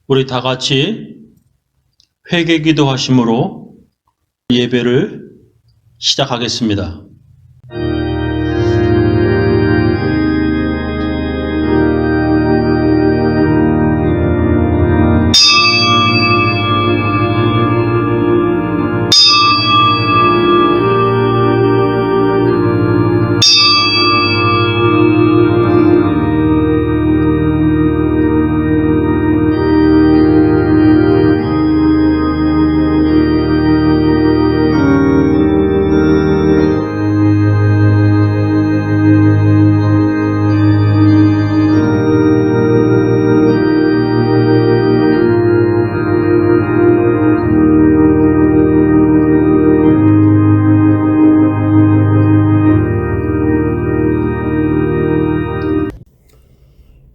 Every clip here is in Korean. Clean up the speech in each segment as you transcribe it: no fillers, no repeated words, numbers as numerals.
우리 다 같이 회개 기도하심으로 예배를 시작하겠습니다.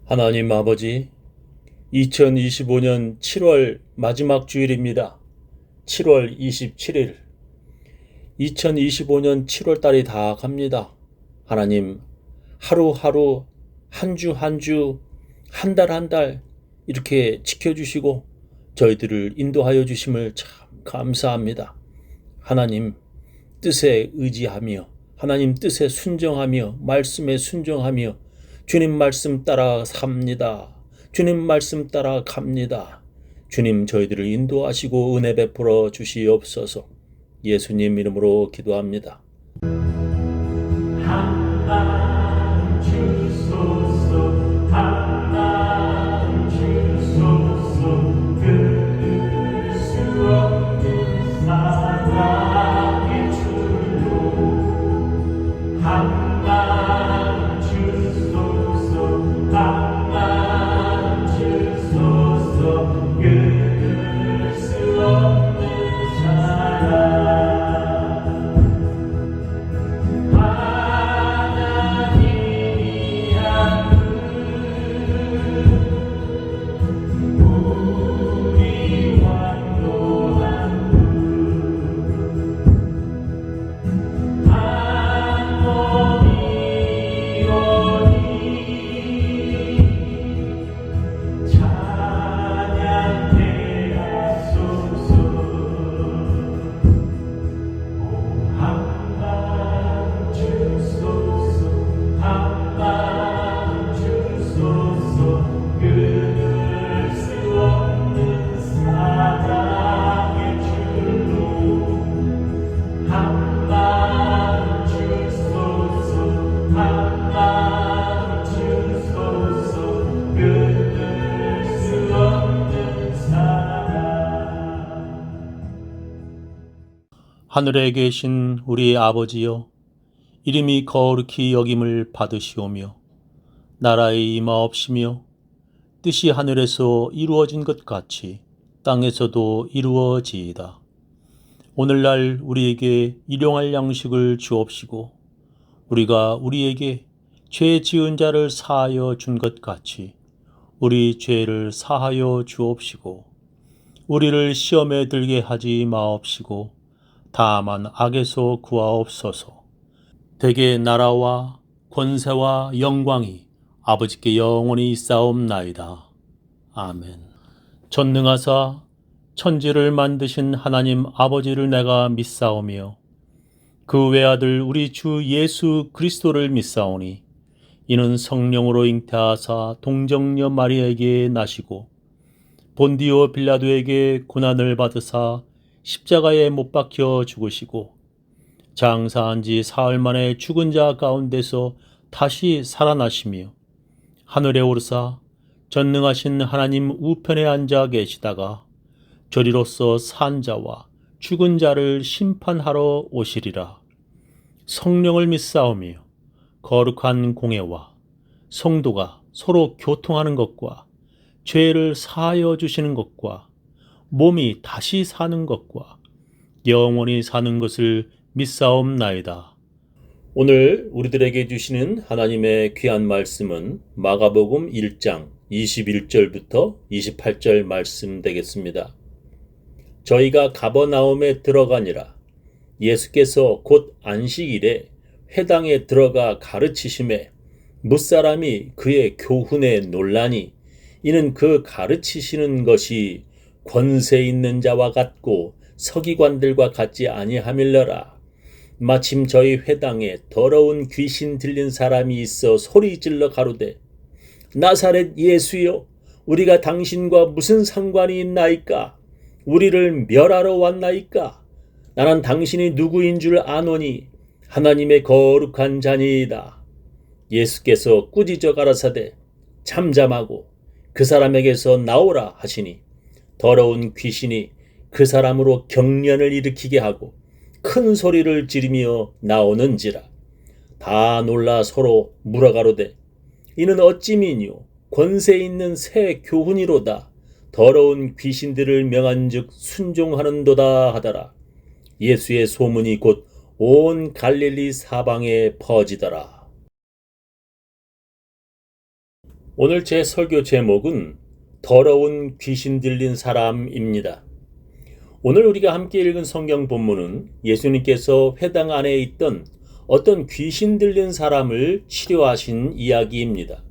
하나님 아버지, 2025년 7월 마지막 주일입니다. 7월 27일. 2025년 7월 달이 다 갑니다. 하나님, 하루하루, 한 주 한 주, 한 달 한 달 이렇게 지켜주시고 저희들을 인도하여 주심을 참 감사합니다. 하나님 뜻에 의지하며, 하나님 뜻에 순정하며, 말씀에 순종하며 주님 말씀 따라 삽니다. 주님 말씀 따라 갑니다. 주님 저희들을 인도하시고 은혜 베풀어 주시옵소서. 예수님 이름으로 기도합니다. 한만 주소서 한만 주소서 끊을 수 없는 사랑의 줄로 한만 주소서 한만 주소서 끊을 수 없는 사랑 하늘에 계신 우리 아버지여, 이름이 거룩히 여김을 받으시오며 나라의 임하옵시며 뜻이 하늘에서 이루어진 것 같이 땅에서도 이루어지이다. 오늘날 우리에게 일용할 양식을 주옵시고 우리가 우리에게 죄 지은 자를 사하여 준 것 같이 우리 죄를 사하여 주옵시고 우리를 시험에 들게 하지 마옵시고 다만 악에서 구하옵소서. 대개 나라와 권세와 영광이 아버지께 영원히 있사옵나이다. 아멘. 전능하사 천지를 만드신 하나님 아버지를 내가 믿사오며 그 외아들 우리 주 예수 그리스도를 믿사오니 이는 성령으로 잉태하사 동정녀 마리아에게 나시고 본디오 빌라도에게 고난을 받으사 십자가에 못 박혀 죽으시고 장사한 지 사흘 만에 죽은 자 가운데서 다시 살아나시며 하늘에 오르사 전능하신 하나님 우편에 앉아 계시다가 저리로서 산 자와 죽은 자를 심판하러 오시리라. 성령을 믿사오며 거룩한 공예와 성도가 서로 교통하는 것과 죄를 사하여 주시는 것과 몸이 다시 사는 것과 영원히 사는 것을 믿사옵나이다. 오늘 우리들에게 주시는 하나님의 귀한 말씀은 마가복음 1장 21절부터 28절 말씀 되겠습니다. 저희가 가버나움에 들어가니라. 예수께서 곧 안식일에 회당에 들어가 가르치심에 무사람이 그의 교훈에 놀라니 이는 그 가르치시는 것이 권세 있는 자와 같고 서기관들과 같지 아니함일러라. 마침 저희 회당에 더러운 귀신 들린 사람이 있어 소리질러 가로되 나사렛 예수여, 우리가 당신과 무슨 상관이 있나이까? 우리를 멸하러 왔나이까? 나는 당신이 누구인 줄 아노니 하나님의 거룩한 자니이다. 예수께서 꾸짖어 가라사대 잠잠하고 그 사람에게서 나오라 하시니 더러운 귀신이 그 사람으로 경련을 일으키게 하고 큰 소리를 지르며 나오는지라. 다 놀라 서로 물어가로되 이는 어찌미뇨? 권세 있는 새 교훈이로다. 더러운 귀신들을 명한즉 순종하는도다 하더라. 예수의 소문이 곧 온 갈릴리 사방에 퍼지더라. 오늘 제 설교 제목은 더러운 귀신 들린 사람입니다. 오늘 우리가 함께 읽은 성경 본문은 예수님께서 회당 안에 있던 어떤 귀신 들린 사람을 치료하신 이야기입니다.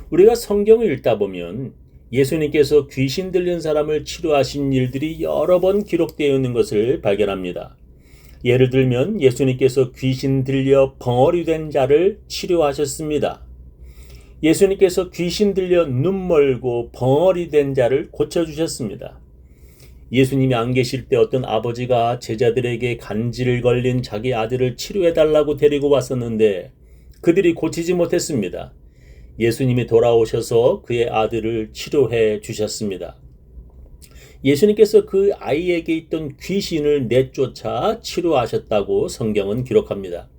우리가 성경을 읽다 보면 예수님께서 귀신 들린 사람을 치료하신 일들이 여러 번 기록되어 있는 것을 발견합니다. 예를 들면 예수님께서 귀신 들려 벙어리 된 자를 치료하셨습니다. 예수님께서 귀신 들려 눈 멀고 벙어리 된 자를 고쳐주셨습니다. 예수님이 안 계실 때 어떤 아버지가 제자들에게 간질 걸린 자기 아들을 치료해달라고 데리고 왔었는데 그들이 고치지 못했습니다. 예수님이 돌아오셔서 그의 아들을 치료해 주셨습니다. 예수님께서 그 아이에게 있던 귀신을 내쫓아 치료하셨다고 성경은 기록합니다.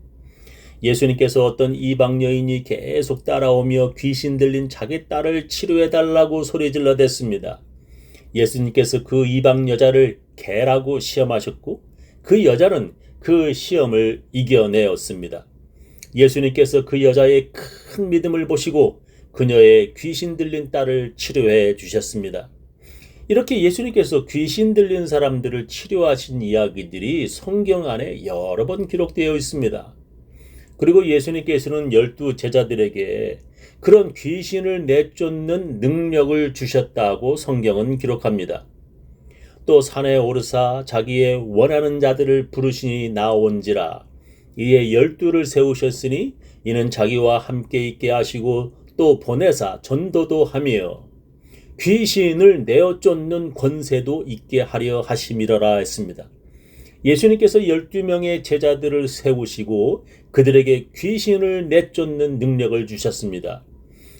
예수님께서 어떤 이방 여인이 계속 따라오며 귀신 들린 자기 딸을 치료해달라고 소리질러댔습니다. 예수님께서 그 이방 여자를 개라고 시험하셨고 그 여자는 그 시험을 이겨내었습니다. 예수님께서 그 여자의 큰 믿음을 보시고 그녀의 귀신 들린 딸을 치료해 주셨습니다. 이렇게 예수님께서 귀신 들린 사람들을 치료하신 이야기들이 성경 안에 여러 번 기록되어 있습니다. 그리고 예수님께서는 12 제자들에게 그런 귀신을 내쫓는 능력을 주셨다고 성경은 기록합니다. 또 산에 오르사 자기의 원하는 자들을 부르시니 나온지라. 이에 12를 세우셨으니 이는 자기와 함께 있게 하시고 또 보내사 전도도 하며 귀신을 내어 쫓는 권세도 있게 하려 하심이러라 했습니다. 예수님께서 12명의 제자들을 세우시고 그들에게 귀신을 내쫓는 능력을 주셨습니다.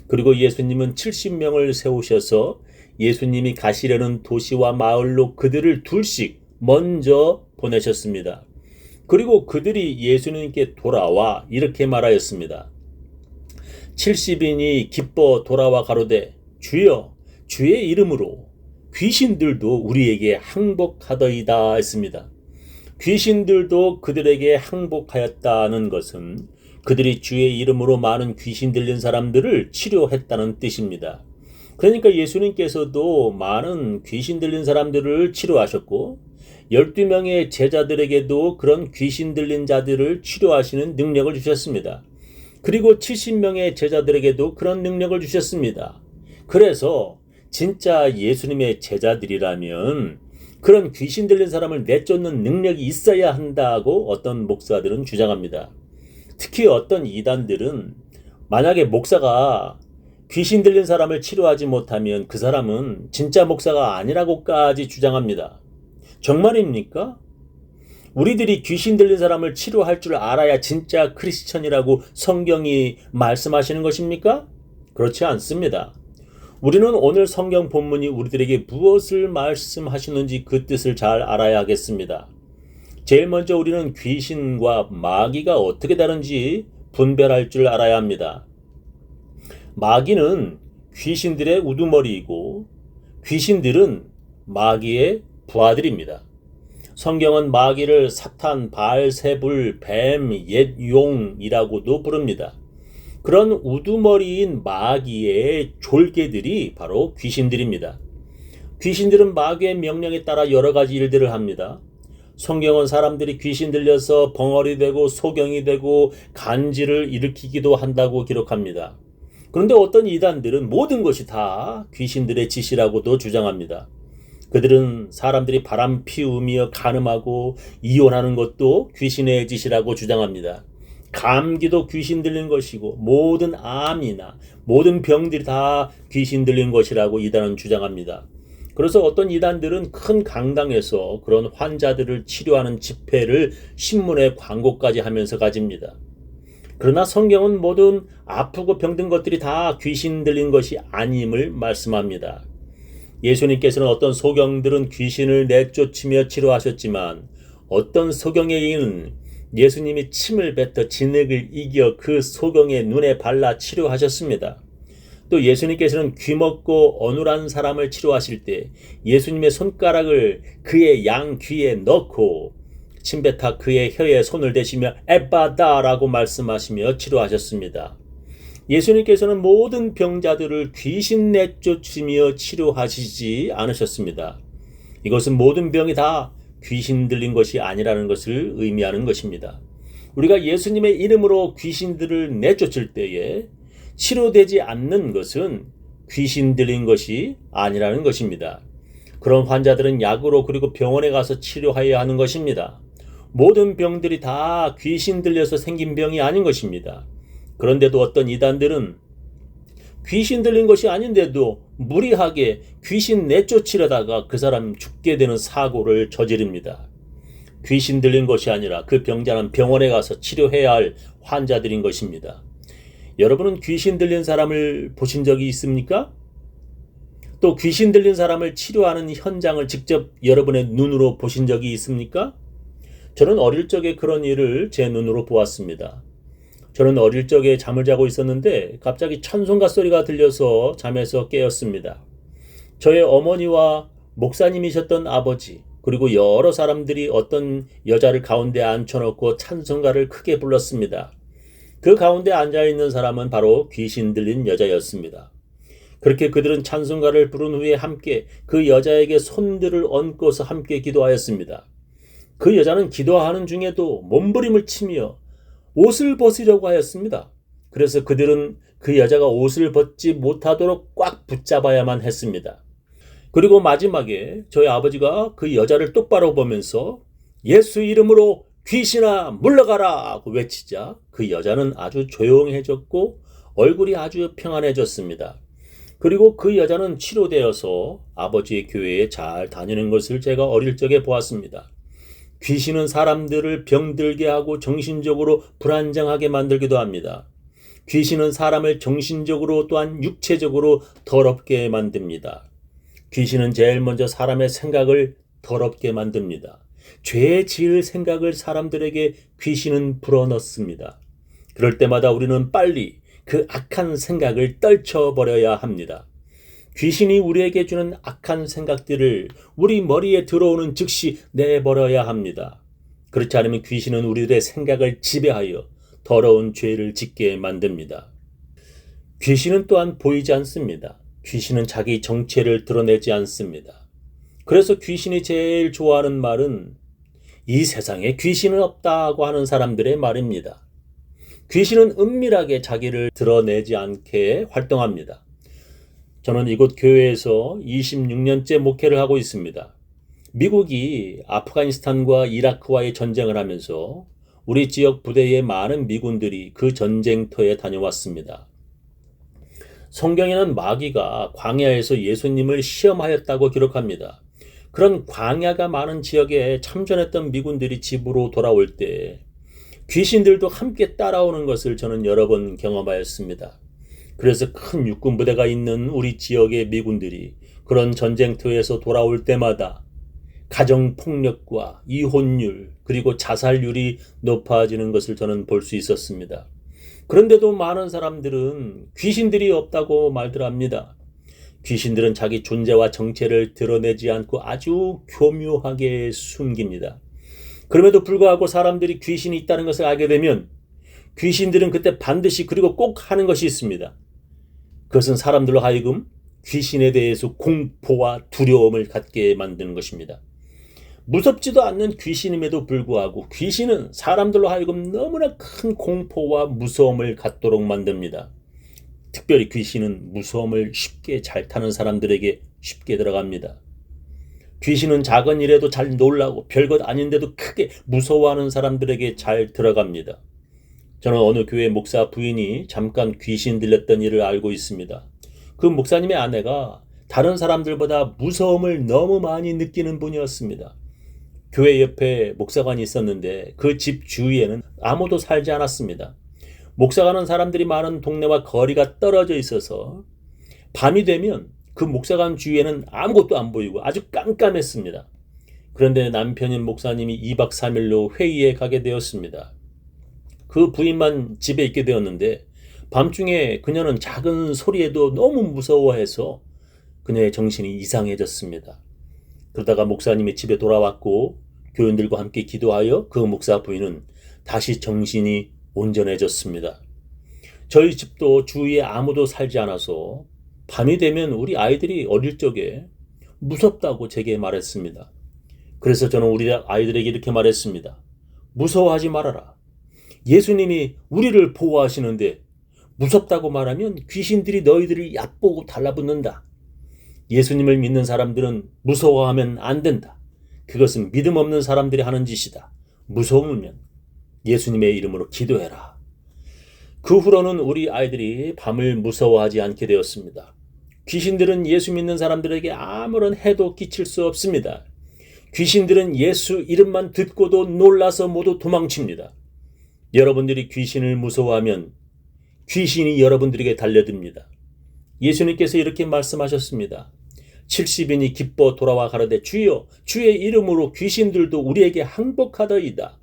그리고 예수님은 70명을 세우셔서 예수님이 가시려는 도시와 마을로 그들을 둘씩 먼저 보내셨습니다. 그리고 그들이 예수님께 돌아와 이렇게 말하였습니다. 70인이 기뻐 돌아와 가로되 주여 주의 이름으로 귀신들도 우리에게 항복하더이다 했습니다. 귀신들도 그들에게 항복하였다는 것은 그들이 주의 이름으로 많은 귀신 들린 사람들을 치료했다는 뜻입니다. 그러니까 예수님께서도 많은 귀신 들린 사람들을 치료하셨고 12명의 제자들에게도 그런 귀신 들린 자들을 치료하시는 능력을 주셨습니다. 그리고 70명의 제자들에게도 그런 능력을 주셨습니다. 그래서 진짜 예수님의 제자들이라면 그런 귀신 들린 사람을 내쫓는 능력이 있어야 한다고 어떤 목사들은 주장합니다. 특히 어떤 이단들은 만약에 목사가 귀신 들린 사람을 치료하지 못하면 그 사람은 진짜 목사가 아니라고까지 주장합니다. 정말입니까? 우리들이 귀신 들린 사람을 치료할 줄 알아야 진짜 크리스천이라고 성경이 말씀하시는 것입니까? 그렇지 않습니다. 우리는 오늘 성경 본문이 우리들에게 무엇을 말씀하시는지 그 뜻을 잘 알아야 하겠습니다. 제일 먼저 우리는 귀신과 마귀가 어떻게 다른지 분별할 줄 알아야 합니다. 마귀는 귀신들의 우두머리이고 귀신들은 마귀의 부하들입니다. 성경은 마귀를 사탄, 바알세불, 뱀, 옛용이라고도 부릅니다. 그런 우두머리인 마귀의 졸개들이 바로 귀신들입니다. 귀신들은 마귀의 명령에 따라 여러 가지 일들을 합니다. 성경은 사람들이 귀신 들려서 벙어리 되고 소경이 되고 간질을 일으키기도 한다고 기록합니다. 그런데 어떤 이단들은 모든 것이 다 귀신들의 짓이라고도 주장합니다. 그들은 사람들이 바람 피우며 간음하고 이혼하는 것도 귀신의 짓이라고 주장합니다. 감기도 귀신 들린 것이고 모든 암이나 모든 병들이 다 귀신 들린 것이라고 이단은 주장합니다. 그래서 어떤 이단들은 큰 강당에서 그런 환자들을 치료하는 집회를 신문에 광고까지 하면서 가집니다. 그러나 성경은 모든 아프고 병든 것들이 다 귀신 들린 것이 아님을 말씀합니다. 예수님께서는 어떤 소경들은 귀신을 내쫓으며 치료하셨지만 어떤 소경에게는 예수님이 침을 뱉어 진흙을 이겨 그 소경의 눈에 발라 치료하셨습니다. 또 예수님께서는 귀먹고 어눌한 사람을 치료하실 때 예수님의 손가락을 그의 양 귀에 넣고 침뱉어 그의 혀에 손을 대시며 에바다라고 말씀하시며 치료하셨습니다. 예수님께서는 모든 병자들을 귀신 내쫓으며 치료하시지 않으셨습니다. 이것은 모든 병이 다 귀신 들린 것이 아니라는 것을 의미하는 것입니다. 우리가 예수님의 이름으로 귀신들을 내쫓을 때에 치료되지 않는 것은 귀신 들린 것이 아니라는 것입니다. 그런 환자들은 약으로 그리고 병원에 가서 치료해야 하는 것입니다. 모든 병들이 다 귀신 들려서 생긴 병이 아닌 것입니다. 그런데도 어떤 이단들은 귀신 들린 것이 아닌데도 무리하게 귀신 내쫓으려다가 그 사람 죽게 되는 사고를 저지릅니다. 귀신 들린 것이 아니라 그 병자는 병원에 가서 치료해야 할 환자들인 것입니다. 여러분은 귀신 들린 사람을 보신 적이 있습니까? 또 귀신 들린 사람을 치료하는 현장을 직접 여러분의 눈으로 보신 적이 있습니까? 저는 어릴 적에 그런 일을 제 눈으로 보았습니다. 저는 어릴 적에 잠을 자고 있었는데 갑자기 찬송가 소리가 들려서 잠에서 깨었습니다. 저의 어머니와 목사님이셨던 아버지 그리고 여러 사람들이 어떤 여자를 가운데 앉혀놓고 찬송가를 크게 불렀습니다. 그 가운데 앉아있는 사람은 바로 귀신 들린 여자였습니다. 그렇게 그들은 찬송가를 부른 후에 함께 그 여자에게 손들을 얹고서 함께 기도하였습니다. 그 여자는 기도하는 중에도 몸부림을 치며 옷을 벗으려고 하였습니다. 그래서 그들은 그 여자가 옷을 벗지 못하도록 꽉 붙잡아야만 했습니다. 그리고 마지막에 저희 아버지가 그 여자를 똑바로 보면서 예수 이름으로 귀신아 물러가라 하고 외치자 그 여자는 아주 조용해졌고 얼굴이 아주 평안해졌습니다. 그리고 그 여자는 치료되어서 아버지의 교회에 잘 다니는 것을 제가 어릴 적에 보았습니다. 귀신은 사람들을 병들게 하고 정신적으로 불안정하게 만들기도 합니다. 귀신은 사람을 정신적으로 또한 육체적으로 더럽게 만듭니다. 귀신은 제일 먼저 사람의 생각을 더럽게 만듭니다. 죄 지을 생각을 사람들에게 귀신은 불어넣습니다. 그럴 때마다 우리는 빨리 그 악한 생각을 떨쳐버려야 합니다. 귀신이 우리에게 주는 악한 생각들을 우리 머리에 들어오는 즉시 내버려야 합니다. 그렇지 않으면 귀신은 우리들의 생각을 지배하여 더러운 죄를 짓게 만듭니다. 귀신은 또한 보이지 않습니다. 귀신은 자기 정체를 드러내지 않습니다. 그래서 귀신이 제일 좋아하는 말은 이 세상에 귀신은 없다고 하는 사람들의 말입니다. 귀신은 은밀하게 자기를 드러내지 않게 활동합니다. 저는 이곳 교회에서 26년째 목회를 하고 있습니다. 미국이 아프가니스탄과 이라크와의 전쟁을 하면서 우리 지역 부대의 많은 미군들이 그 전쟁터에 다녀왔습니다. 성경에는 마귀가 광야에서 예수님을 시험하였다고 기록합니다. 그런 광야가 많은 지역에 참전했던 미군들이 집으로 돌아올 때 귀신들도 함께 따라오는 것을 저는 여러 번 경험하였습니다. 그래서 큰 육군 부대가 있는 우리 지역의 미군들이 그런 전쟁터에서 돌아올 때마다 가정폭력과 이혼율 그리고 자살률이 높아지는 것을 저는 볼 수 있었습니다. 그런데도 많은 사람들은 귀신들이 없다고 말들 합니다. 귀신들은 자기 존재와 정체를 드러내지 않고 아주 교묘하게 숨깁니다. 그럼에도 불구하고 사람들이 귀신이 있다는 것을 알게 되면 귀신들은 그때 반드시 그리고 꼭 하는 것이 있습니다. 그것은 사람들로 하여금 귀신에 대해서 공포와 두려움을 갖게 만드는 것입니다. 무섭지도 않는 귀신임에도 불구하고 귀신은 사람들로 하여금 너무나 큰 공포와 무서움을 갖도록 만듭니다. 특별히 귀신은 무서움을 쉽게 잘 타는 사람들에게 쉽게 들어갑니다. 귀신은 작은 일에도 잘 놀라고 별것 아닌데도 크게 무서워하는 사람들에게 잘 들어갑니다. 저는 어느 교회 목사 부인이 잠깐 귀신 들렸던 일을 알고 있습니다. 그 목사님의 아내가 다른 사람들보다 무서움을 너무 많이 느끼는 분이었습니다. 교회 옆에 목사관이 있었는데 그 집 주위에는 아무도 살지 않았습니다. 목사 가는 사람들이 많은 동네와 거리가 떨어져 있어서 밤이 되면 그 목사관 주위에는 아무것도 안 보이고 아주 깜깜했습니다. 그런데 남편인 목사님이 2박 3일로 회의에 가게 되었습니다. 그 부인만 집에 있게 되었는데 밤중에 그녀는 작은 소리에도 너무 무서워해서 그녀의 정신이 이상해졌습니다. 그러다가 목사님이 집에 돌아왔고 교인들과 함께 기도하여 그 목사 부인은 다시 정신이 온전해졌습니다. 저희 집도 주위에 아무도 살지 않아서 밤이 되면 우리 아이들이 어릴 적에 무섭다고 제게 말했습니다. 그래서 저는 우리 아이들에게 이렇게 말했습니다. 무서워하지 말아라. 예수님이 우리를 보호하시는데 무섭다고 말하면 귀신들이 너희들을 얕보고 달라붙는다. 예수님을 믿는 사람들은 무서워하면 안 된다. 그것은 믿음 없는 사람들이 하는 짓이다. 무서우면 예수님의 이름으로 기도해라. 그 후로는 우리 아이들이 밤을 무서워하지 않게 되었습니다. 귀신들은 예수 믿는 사람들에게 아무런 해도 끼칠 수 없습니다. 귀신들은 예수 이름만 듣고도 놀라서 모두 도망칩니다. 여러분들이 귀신을 무서워하면 귀신이 여러분들에게 달려듭니다. 예수님께서 이렇게 말씀하셨습니다. 70인이 기뻐 돌아와 가로되 주여 주의 이름으로 귀신들도 우리에게 항복하더이다.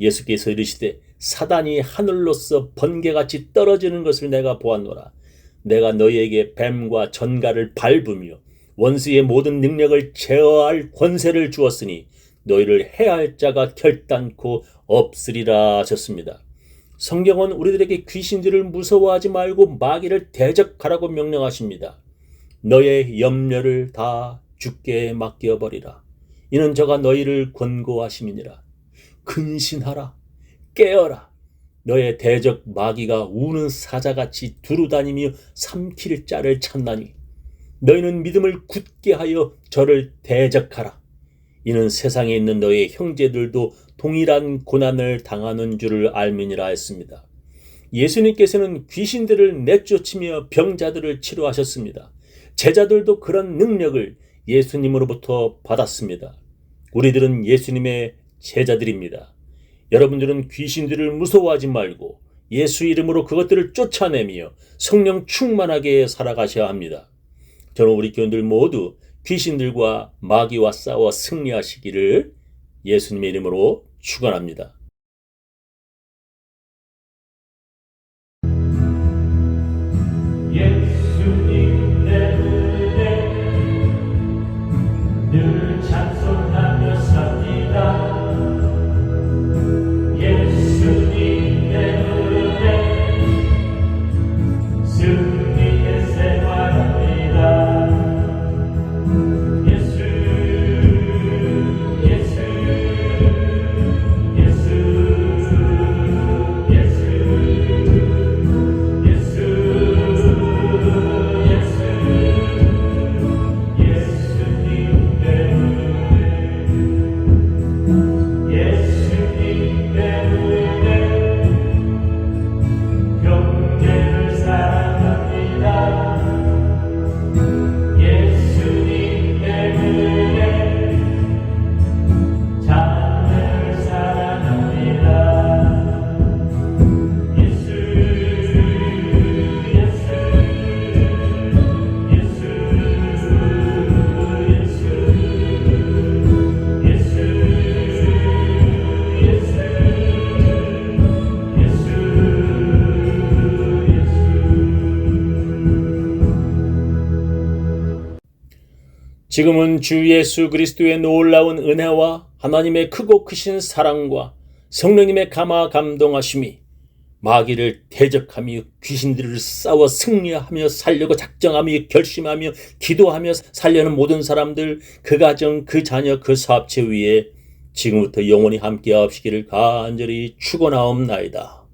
예수께서 이르시되 사단이 하늘로서 번개같이 떨어지는 것을 내가 보았노라. 내가 너희에게 뱀과 전갈을 밟으며 원수의 모든 능력을 제어할 권세를 주었으니 너희를 해할 자가 결단코 없으리라 하셨습니다. 성경은 우리들에게 귀신들을 무서워하지 말고 마귀를 대적하라고 명령하십니다. 너의 염려를 다 주께 맡겨버리라. 이는 저가 너희를 권고하심이니라. 근신하라. 깨어라. 너의 대적 마귀가 우는 사자같이 두루다니며 삼킬 자를 찾나니 너희는 믿음을 굳게 하여 저를 대적하라. 이는 세상에 있는 너의 형제들도 동일한 고난을 당하는 줄을 알미니라 했습니다. 예수님께서는 귀신들을 내쫓으며 병자들을 치료하셨습니다. 제자들도 그런 능력을 예수님으로부터 받았습니다. 우리들은 예수님의 제자들입니다. 여러분들은 귀신들을 무서워하지 말고 예수 이름으로 그것들을 쫓아내며 성령 충만하게 살아가셔야 합니다. 저는 우리 교인들 모두 귀신들과 마귀와 싸워 승리하시기를 예수님의 이름으로 축원합니다. 예수님 때문에 늘 찬송하며 삽니다. 예수님 때문에 승리의 생활합니다. 예수 예수 예수 지금은 주 예수 그리스도의 놀라운 은혜와 하나님의 크고 크신 사랑과 성령님의 감화 감동하심이 마귀를 대적하며 귀신들을 싸워 승리하며 살려고 작정하며 결심하며 기도하며 살려는 모든 사람들, 그 가정, 그 자녀, 그 사업체 위에 지금부터 영원히 함께 하옵시기를 간절히 축원하옵나이다.